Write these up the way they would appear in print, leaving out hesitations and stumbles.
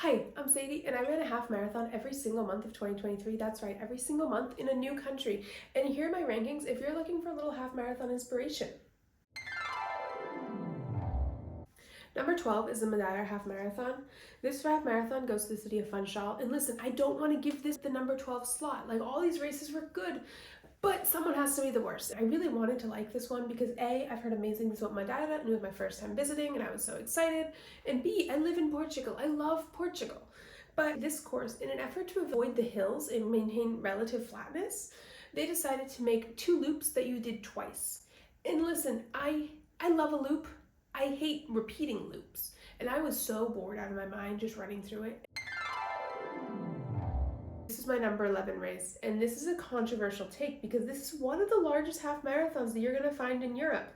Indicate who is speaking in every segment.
Speaker 1: Hi, I'm Sadie, and I ran a half marathon every single month of 2023. That's right, every single month in a new country. And here are my rankings if you're looking for a little half marathon inspiration. Number 12 is the Malaga half marathon. This half marathon goes to the city of Funchal. And listen, I don't want to give this the number 12 slot. Like, all these races were good, but someone has to be the worst. I really wanted to like this one because A, I've heard amazing things about Malaga, and it was my first time visiting, and I was so excited. And B, I live in Portugal. I love Portugal. But this course, in an effort to avoid the hills and maintain relative flatness, they decided to make two loops that you did twice. And listen, I love a loop. I hate repeating loops. And I was so bored out of my mind just running through it. This is my number 11 race, and this is a controversial take because this is one of the largest half marathons that you're going to find in Europe.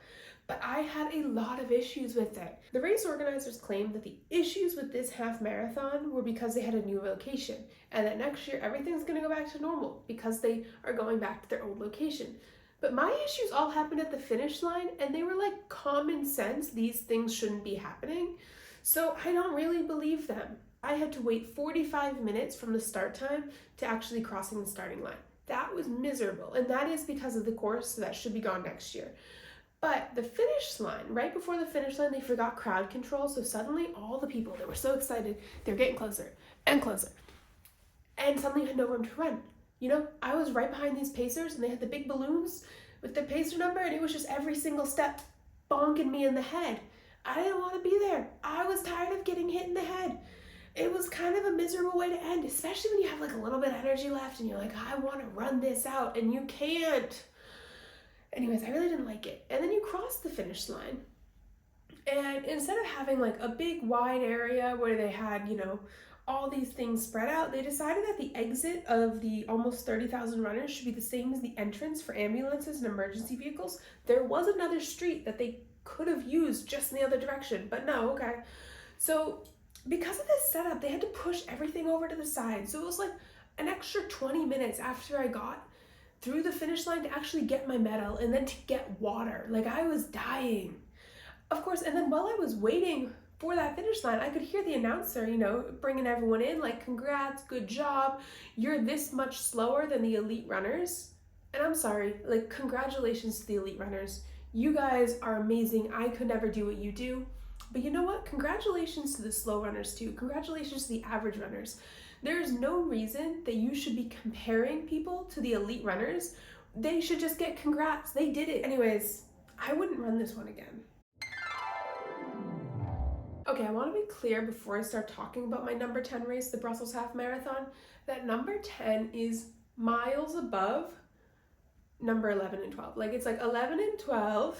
Speaker 1: But I had a lot of issues with it. The race organizers claimed that the issues with this half marathon were because they had a new location, and that next year everything's going to go back to normal because they are going back to their old location. But my issues all happened at the finish line, and they were like common sense. These things shouldn't be happening. So I don't really believe them. I had to wait 45 minutes from the start time to actually crossing the starting line. That was miserable, and that is because of the course, so that should be gone next year. But the finish line, right before the finish line, they forgot crowd control, so suddenly all the people that were so excited, they're getting closer and closer, and suddenly had no room to run. You know, I was right behind these pacers, and they had the big balloons with their pacer number, and it was just every single step bonking me in the head. I didn't want to be there. I was tired of getting hit in the head. It was kind of a miserable way to end, especially when you have like a little bit of energy left and you're like, I want to run this out, and you can't. Anyways, I really didn't like it. And then you cross the finish line, and instead of having like a big wide area where they had, all these things spread out, they decided that the exit of the almost 30,000 runners should be the same as the entrance for ambulances and emergency vehicles. There was another street that they could have used just in the other direction, but no, okay. So because of this setup, they had to push everything over to the side. So it was like an extra 20 minutes after I got through the finish line to actually get my medal and then to get water. Like, I was dying. Of course, and then while I was waiting for that finish line, I could hear the announcer, bringing everyone in, like, congrats, good job. You're this much slower than the elite runners. And I'm sorry, like, congratulations to the elite runners. You guys are amazing. I could never do what you do. But you know what? Congratulations to the slow runners too. Congratulations to the average runners. There's no reason that you should be comparing people to the elite runners. They should just get congrats. They did it. Anyways, I wouldn't run this one again. Okay, I want to be clear before I start talking about my number 10 race, the Brussels Half Marathon, that number 10 is miles above number 11 and 12. Like, it's like 11 and 12,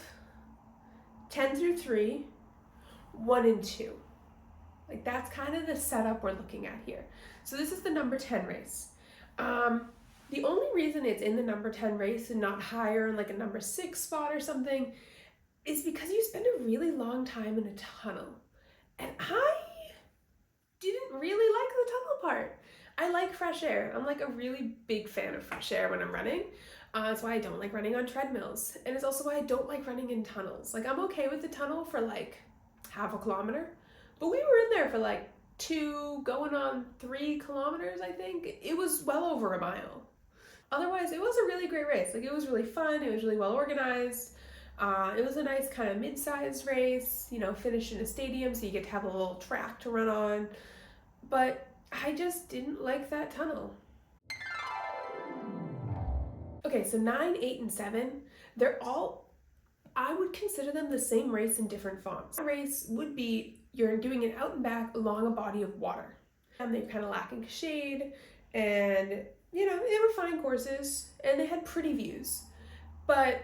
Speaker 1: 10 through 3, 1 and 2. Like, that's kind of the setup we're looking at here. So this is the number 10 race. The only reason it's in the number 10 race and not higher in like a number 6 spot or something is because you spend a really long time in a tunnel. And I didn't really like the tunnel part. I like fresh air. I'm like a really big fan of fresh air when I'm running. That's why I don't like running on treadmills. And it's also why I don't like running in tunnels. Like, I'm okay with the tunnel for like half a kilometer, but we were in there for like 2 going on 3 kilometers, I think. It was well over a mile. Otherwise, it was a really great race. Like, it was really fun. It was really well organized. It was a nice kind of mid-sized race, finished in a stadium, so you get to have a little track to run on. But I just didn't like that tunnel. Okay, so 9, 8, and 7, I would consider them the same race in different fonts. The race would be, you're doing it out and back along a body of water. And they're kind of lacking shade, and, they were fine courses, and they had pretty views. But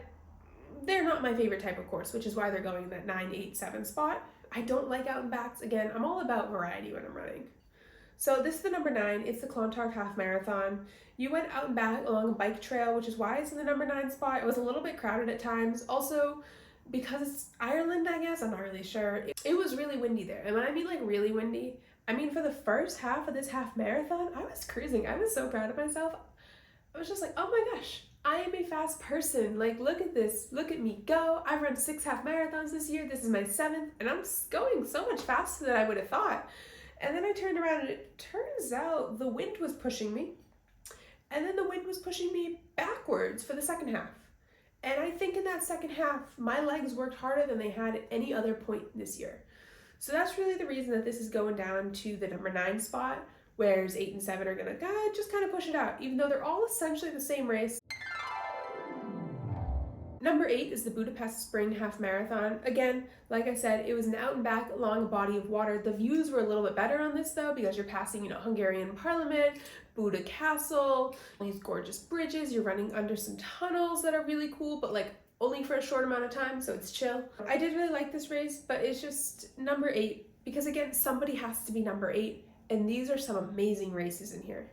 Speaker 1: they're not my favorite type of course, which is why they're going in that 9, 8, 7 spot. I don't like out and backs. Again, I'm all about variety when I'm running. So this is the number 9. It's the Clontarf Half Marathon. You went out and back along a bike trail, which is why it's in the number 9 spot. It was a little bit crowded at times. Also, because it's Ireland, I guess, I'm not really sure. It was really windy there. And when I mean like really windy, I mean for the first half of this half marathon, I was cruising. I was so proud of myself. I was just like, oh my gosh, I am a fast person. Like, look at this. Look at me go. I've run 6 half marathons this year. This is my 7th, and I'm going so much faster than I would have thought. And then I turned around and it turns out the wind was pushing me. And then the wind was pushing me backwards for the second half. And I think in that second half, my legs worked harder than they had at any other point this year. So that's really the reason that this is going down to the number 9 spot, whereas 8 and 7 are gonna just kind of push it out, even though they're all essentially the same race. Number 8 is the Budapest Spring Half Marathon. Again, like I said, it was an out and back along a body of water. The views were a little bit better on this though, because you're passing, Hungarian Parliament, Buda Castle, these gorgeous bridges. You're running under some tunnels that are really cool, but like only for a short amount of time, so it's chill. I did really like this race, but it's just number 8, because again, somebody has to be number 8, and these are some amazing races in here.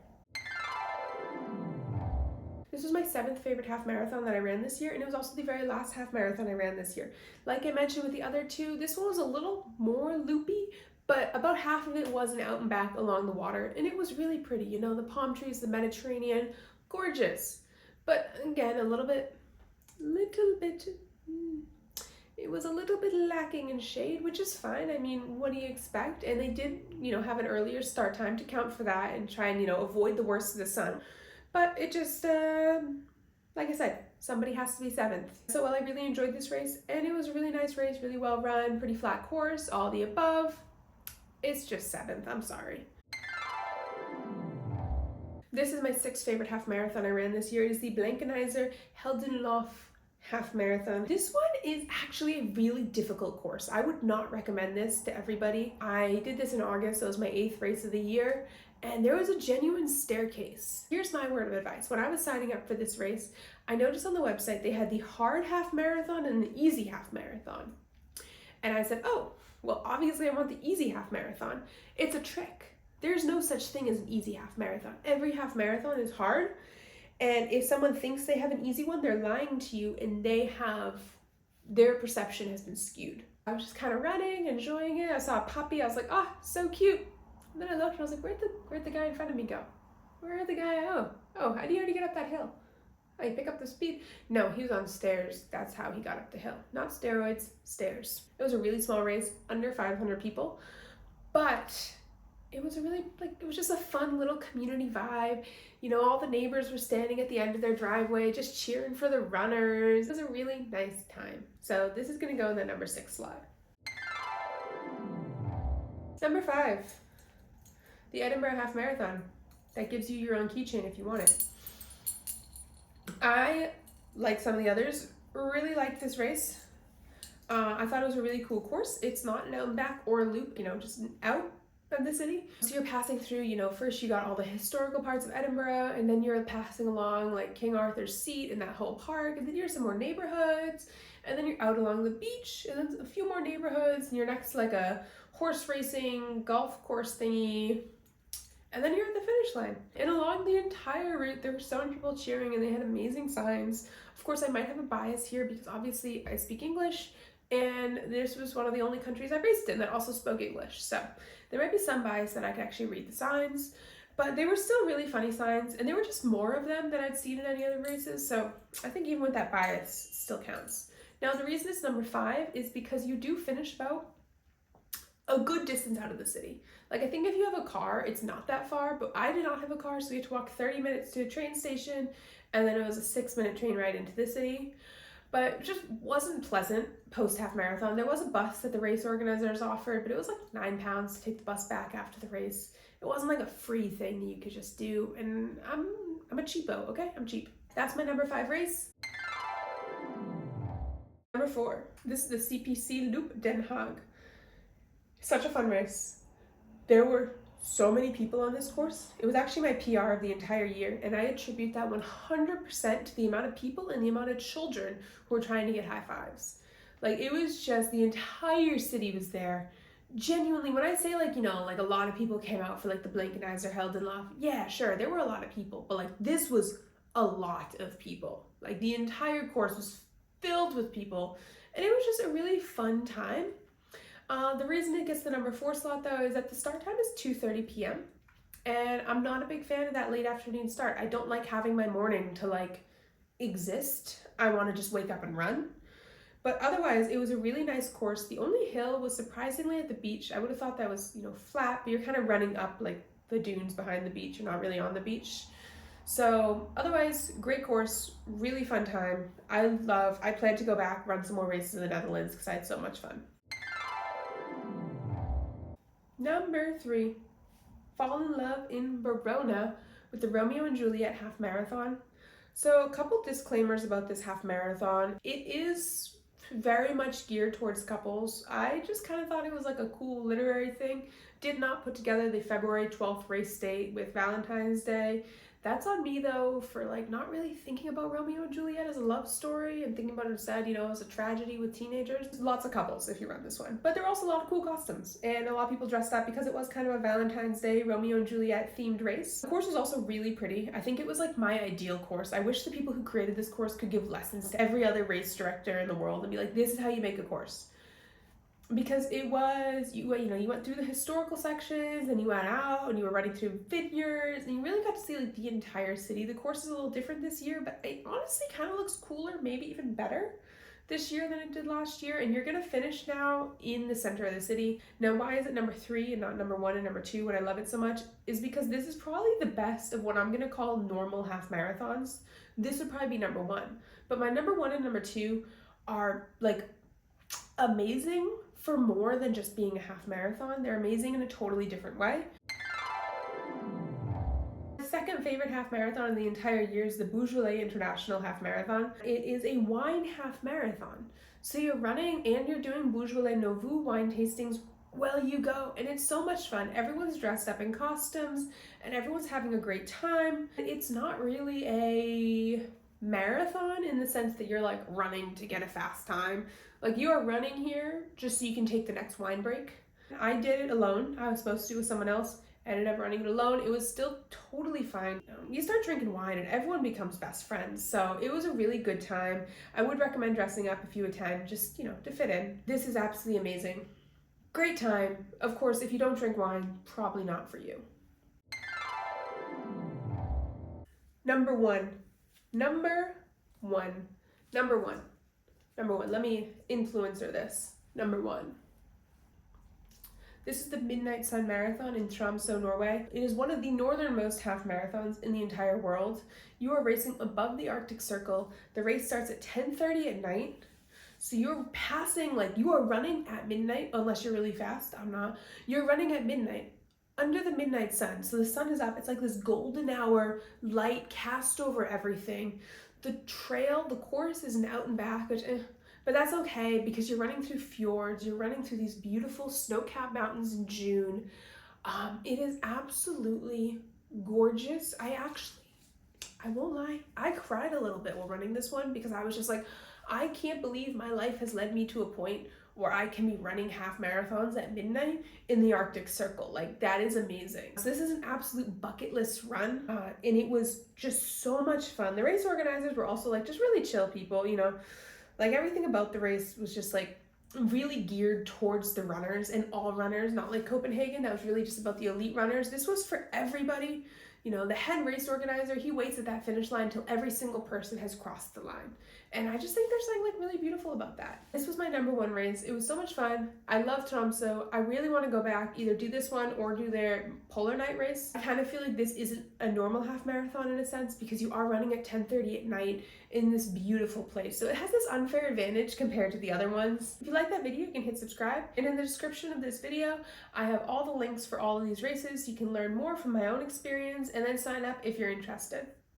Speaker 1: This was my 7th favorite half marathon that I ran this year, and it was also the very last half marathon I ran this year. Like I mentioned with the other 2, this one was a little more loopy, but about half of it was an out and back along the water, and it was really pretty. The palm trees, the Mediterranean, gorgeous. But again, it was a little bit lacking in shade, which is fine. I mean, what do you expect? And they did, have an earlier start time to count for that and try and, avoid the worst of the sun. But it just, like I said, somebody has to be 7th. So while I really enjoyed this race, and it was a really nice race, really well run, pretty flat course, all the above, it's just 7th, I'm sorry. This is my 6th favorite half marathon I ran this year. It is the Blankeneser Heldenlauf half marathon. This one is actually a really difficult course. I would not recommend this to everybody. I did this in August, so it was my 8th race of the year, and there was a genuine staircase. Here's my word of advice. When I was signing up for this race, I noticed on the website they had the hard half marathon and the easy half marathon. And I said, oh, well, obviously I want the easy half marathon. It's a trick. There's no such thing as an easy half marathon. Every half marathon is hard. And if someone thinks they have an easy one, they're lying to you, and their perception has been skewed. I was just kind of running, enjoying it. I saw a puppy. I was like, oh, so cute. And then I looked and I was like, where'd the guy in front of me go? Where'd the guy, how do you already get up that hill? Oh, you pick up the speed? No, he was on stairs. That's how he got up the hill. Not steroids, stairs. It was a really small race, under 500 people, but it was it was just a fun little community vibe. All the neighbors were standing at the end of their driveway, just cheering for the runners. It was a really nice time. So this is gonna go in the number 6 slot. Number 5. The Edinburgh Half Marathon. That gives you your own keychain if you want it. I, like some of the others, really liked this race. I thought it was a really cool course. It's not an out and back or a loop, just an out of the city. So you're passing through, first you got all the historical parts of Edinburgh, and then you're passing along like King Arthur's Seat and that whole park, and then you're some more neighborhoods, and then you're out along the beach, and then a few more neighborhoods, and you're next to like a horse racing golf course thingy. And then you're at the finish line. And along the entire route, there were so many people cheering, and they had amazing signs. Of course, I might have a bias here because obviously I speak English, and this was one of the only countries I raced in that also spoke English. So there might be some bias that I could actually read the signs, but they were still really funny signs, and there were just more of them than I'd seen in any other races. So I think even with that bias, it still counts. Now, the reason it's number 5 is because you do finish about a good distance out of the city. Like, I think if you have a car, it's not that far, but I did not have a car, so we had to walk 30 minutes to a train station, and then it was a 6-minute train ride into the city. But it just wasn't pleasant post half marathon. There was a bus that the race organizers offered, but it was like £9 to take the bus back after the race. It wasn't like a free thing that you could just do, and I'm a cheapo, okay? I'm cheap. That's my number 5 race. Number 4, this is the CPC Loop Den Haag. Such a fun race. There were so many people on this course. It was actually my PR of the entire year, and I attribute that 100% to the amount of people and the amount of children who were trying to get high fives. Like, it was just, the entire city was there. Genuinely, when I say like a lot of people came out for like the Blankeneser Heldenlauf, yeah, sure, there were a lot of people, but like this was a lot of people. Like, the entire course was filled with people, and it was just a really fun time. The reason it gets the number 4 slot though is that the start time is 2:30 p.m. and I'm not a big fan of that late afternoon start. I don't like having my morning to like exist. I want to just wake up and run. But otherwise, it was a really nice course. The only hill was surprisingly at the beach. I would have thought that was, flat, but you're kind of running up like the dunes behind the beach. You're not really on the beach. So otherwise, great course, really fun time. I plan to go back, run some more races in the Netherlands because I had so much fun. Number 3, fall in love in Verona with the Romeo and Juliet half marathon. So a couple disclaimers about this half marathon. It is very much geared towards couples. I just kind of thought it was like a cool literary thing. Did not put together the February 12th race date with Valentine's Day. That's on me though, for like not really thinking about Romeo and Juliet as a love story and thinking about it instead, as a tragedy with teenagers. Lots of couples if you run this one. But there are also a lot of cool costumes and a lot of people dressed up because it was kind of a Valentine's Day Romeo and Juliet themed race. The course was also really pretty. I think it was like my ideal course. I wish the people who created this course could give lessons to every other race director in the world and be like, this is how you make a course. Because it was, you went through the historical sections and you went out and you were running through vineyards and you really got to see like the entire city. The course is a little different this year, but it honestly kind of looks cooler, maybe even better this year than it did last year. And you're gonna finish now in the center of the city. Now, why is it number 3 and not number 1 and number 2 when I love it so much is because this is probably the best of what I'm gonna call normal half marathons. This would probably be number 1, but my number 1 and number 2 are like amazing for more than just being a half marathon. They're amazing in a totally different way. My second favorite half marathon in the entire year is the Beaujolais International Half Marathon. It is a wine half marathon. So you're running and you're doing Beaujolais Nouveau wine tastings while you go, and it's so much fun. Everyone's dressed up in costumes and everyone's having a great time. It's not really a marathon in the sense that you're like running to get a fast time. Like you are running here just so you can take the next wine break. I did it alone. I was supposed to with someone else. Ended up running it alone. It was still totally fine. You start drinking wine and everyone becomes best friends. So it was a really good time. I would recommend dressing up if you attend, just, to fit in. This is absolutely amazing. Great time. Of course, if you don't drink wine, probably not for you. Number one. Let me influencer this. Number 1. This is the Midnight Sun Marathon in Tromsø, Norway. It is one of the northernmost half marathons in the entire world. You are racing above the Arctic Circle. The race starts at 10:30 at night. So you're passing, you are running at midnight, unless you're really fast. I'm not. You're running at midnight under the midnight sun. So the sun is up. It's like this golden hour light cast over everything. The course is an out and back, but that's okay because you're running through fjords, you're running through these beautiful snow-capped mountains in June. It is absolutely gorgeous. I won't lie, I cried a little bit while running this one because I was just like, I can't believe my life has led me to a point where I can be running half marathons at midnight in the Arctic Circle. That is amazing. So this is an absolute bucket list run, and it was just so much fun. The race organizers were also just really chill people, everything about the race was just really geared towards the runners and all runners, not like Copenhagen. That was really just about the elite runners. This was for everybody. The head race organizer, he waits at that finish line until every single person has crossed the line. And I just think there's something really beautiful about that. This was my number 1 race. It was so much fun. I love Tromsø. I really want to go back, either do this one or do their Polar Night race. I kind of feel like this isn't a normal half marathon in a sense because you are running at 10:30 at night in this beautiful place. So it has this unfair advantage compared to the other ones. If you like that video, you can hit subscribe. And in the description of this video, I have all the links for all of these races. You can learn more from my own experience and then sign up if you're interested.